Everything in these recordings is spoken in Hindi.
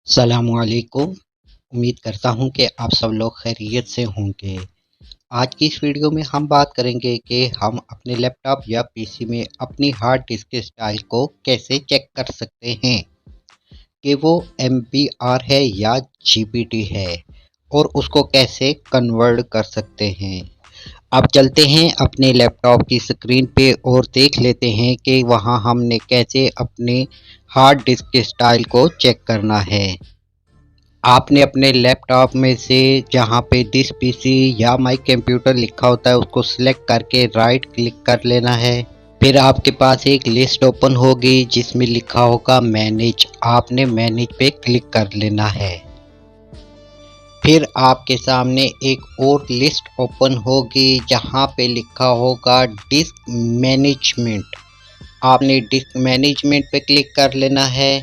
सलामुअलैकुम। उम्मीद करता हूँ कि आप सब लोग खैरियत से होंगे। आज की इस वीडियो में हम बात करेंगे कि हम अपने लैपटॉप या पीसी में अपनी हार्ड डिस्क के स्टाइल को कैसे चेक कर सकते हैं कि वो MBR है या GPT है और उसको कैसे कन्वर्ट कर सकते हैं। अब चलते हैं अपने लैपटॉप की स्क्रीन पे और देख लेते हैं कि वहाँ हमने कैसे अपने हार्ड डिस्क के स्टाइल को चेक करना है। आपने अपने लैपटॉप में से जहाँ पे दिस पीसी या माई कंप्यूटर लिखा होता है उसको सिलेक्ट करके राइट क्लिक कर लेना है। फिर आपके पास एक लिस्ट ओपन होगी जिसमें लिखा होगा मैनेज। आपने मैनेज पे क्लिक कर लेना है। फिर आपके सामने एक और लिस्ट ओपन होगी जहाँ पे लिखा होगा डिस्क मैनेजमेंट। आपने डिस्क मैनेजमेंट पे क्लिक कर लेना है।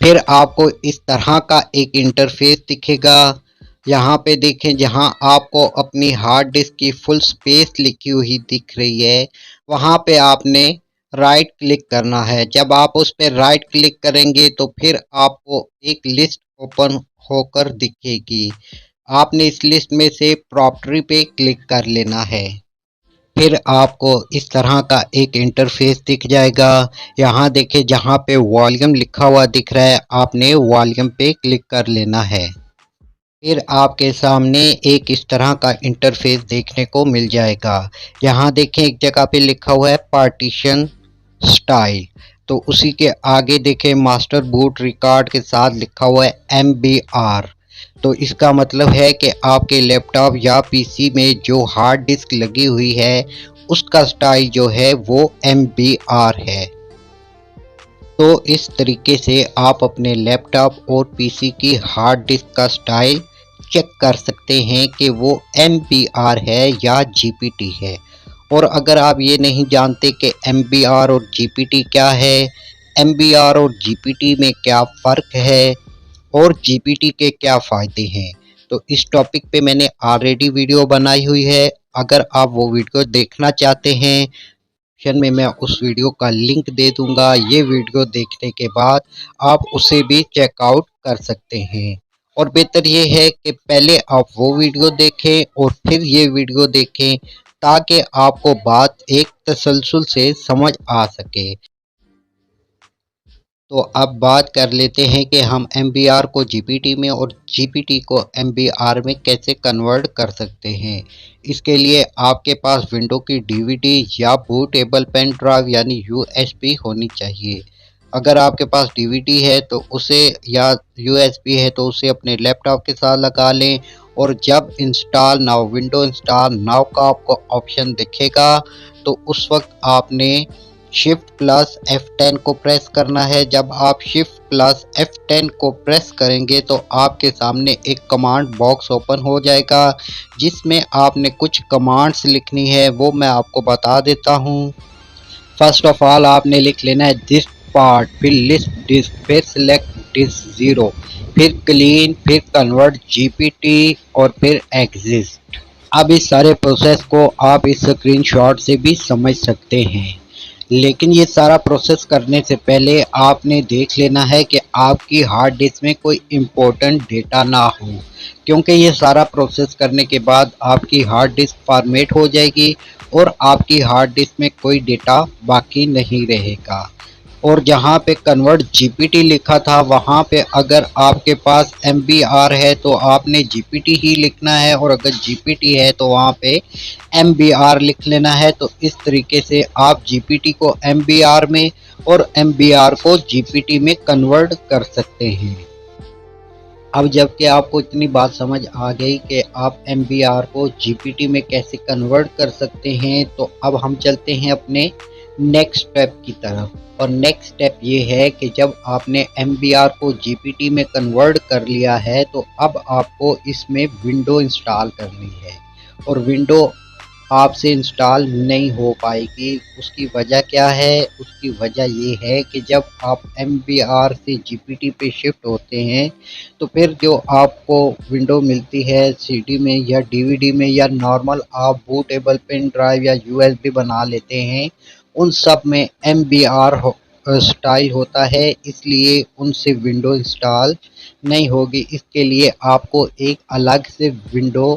फिर आपको इस तरह का एक इंटरफेस दिखेगा। यहाँ पे देखें, जहाँ आपको अपनी हार्ड डिस्क की फुल स्पेस लिखी हुई दिख रही है, वहाँ पे आपने राइट क्लिक करना है। जब आप उस पर राइट क्लिक करेंगे तो फिर आपको एक लिस्ट ओपन होकर दिखेगी। आपने इस लिस्ट में से प्रॉपर्टी पे क्लिक कर लेना है। फिर आपको इस तरह का एक इंटरफेस दिख जाएगा। यहाँ देखिए, जहाँ पे वॉल्यूम लिखा हुआ दिख रहा है, आपने वॉल्यूम पे क्लिक कर लेना है। फिर आपके सामने एक इस तरह का इंटरफेस देखने को मिल जाएगा। यहाँ देखें, एक जगह पे लिखा हुआ है पार्टीशन स्टाइल, तो उसी के आगे देखें मास्टर बूट रिकॉर्ड के साथ लिखा हुआ है MBR। तो इसका मतलब है कि आपके लैपटॉप या पीसी में जो हार्ड डिस्क लगी हुई है उसका स्टाइल जो है वो MBR है। तो इस तरीके से आप अपने लैपटॉप और पीसी की हार्ड डिस्क का स्टाइल चेक कर सकते हैं कि वो MBR है या GPT है। और अगर आप ये नहीं जानते कि MBR और GPT क्या है, MBR और GPT में क्या फ़र्क है और GPT के क्या फ़ायदे हैं, तो इस टॉपिक पे मैंने ऑलरेडी वीडियो बनाई हुई है। अगर आप वो वीडियो देखना चाहते हैं, डिस्क्रिप्शन में मैं उस वीडियो का लिंक दे दूंगा। ये वीडियो देखने के बाद आप उसे भी चेकआउट कर सकते हैं। और बेहतर ये है कि पहले आप वो वीडियो देखें और फिर ये वीडियो देखें, ताकि आपको बात एक तसलसल से समझ आ सके। तो अब बात कर लेते हैं कि हम MBR को GPT में और GPT को MBR में कैसे कन्वर्ट कर सकते हैं। इसके लिए आपके पास विंडो की DVD या बूटेबल पेन ड्राइव यानी USB होनी चाहिए। अगर आपके पास DVD है तो उसे, या USB है तो उसे अपने लैपटॉप के साथ लगा लें। और जब install now, window install now का आपको ऑप्शन दिखेगा, तो उस वक्त आपने शिफ्ट प्लस F10 को प्रेस करना है। जब आप शिफ्ट प्लस F10 को प्रेस करेंगे तो आपके सामने एक कमांड बॉक्स ओपन हो जाएगा जिसमें आपने कुछ कमांड्स लिखनी है, वो मैं आपको बता देता हूँ। फर्स्ट ऑफ ऑल आपने लिख लेना है दिस पार्ट, फिर लिस्ट डिस्क, फिर सिलेक्ट डिस्क 0, फिर क्लीन, फिर कन्वर्ट GPT और फिर एग्जिस्ट। अब इस सारे प्रोसेस को आप इस स्क्रीनशॉट से भी समझ सकते हैं। लेकिन ये सारा प्रोसेस करने से पहले आपने देख लेना है कि आपकी हार्ड डिस्क में कोई इम्पोर्टेंट डेटा ना हो, क्योंकि ये सारा प्रोसेस करने के बाद आपकी हार्ड डिस्क फॉर्मेट हो जाएगी और आपकी हार्ड डिस्क में कोई डेटा बाकी नहीं रहेगा। और जहाँ पे कन्वर्ट GPT लिखा था, वहाँ पे अगर आपके पास MBR है तो आपने GPT ही लिखना है, और अगर GPT है तो वहाँ पे MBR लिख लेना है। तो इस तरीके से आप GPT को MBR में और MBR को GPT में कन्वर्ट कर सकते हैं। अब जबकि आपको इतनी बात समझ आ गई कि आप MBR को GPT में कैसे कन्वर्ट कर सकते हैं, तो अब हम चलते हैं अपने नेक्स्ट स्टेप की तरफ। और नेक्स्ट स्टेप ये है कि जब आपने MBR को GPT में कन्वर्ट कर लिया है, तो अब आपको इसमें विंडो इंस्टॉल करनी है। और विंडो आपसे इंस्टॉल नहीं हो पाएगी। उसकी वजह क्या है? उसकी वजह ये है कि जब आप MBR से GPT पे शिफ्ट होते हैं, तो फिर जो आपको विंडो मिलती है CD में या DVD में, या नॉर्मल आप बूटेबल पेन ड्राइव या USB बना लेते हैं, उन सब में MBR स्टाइल होता है, इसलिए उनसे विंडो इंस्टॉल नहीं होगी। इसके लिए आपको एक अलग से विंडो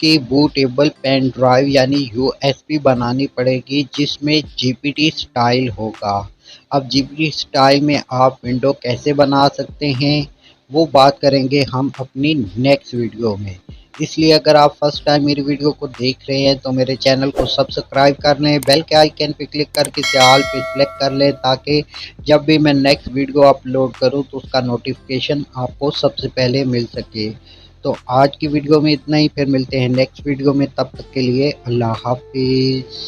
की बूटेबल पेन ड्राइव यानी यूएसबी बनानी पड़ेगी, जिसमें जीपीटी स्टाइल होगा। अब जीपीटी स्टाइल में आप विंडो कैसे बना सकते हैं वो बात करेंगे हम अपनी नेक्स्ट वीडियो में। इसलिए अगर आप फर्स्ट टाइम मेरी वीडियो को देख रहे हैं तो मेरे चैनल को सब्सक्राइब कर लें, बेल के आइकन पे क्लिक करके इसे ऑल पे सिलेक्ट कर लें, ताकि जब भी मैं नेक्स्ट वीडियो अपलोड करूं तो उसका नोटिफिकेशन आपको सबसे पहले मिल सके। तो आज की वीडियो में इतना ही, फिर मिलते हैं नेक्स्ट वीडियो में, तब तक के लिए अल्लाह हाफिज़।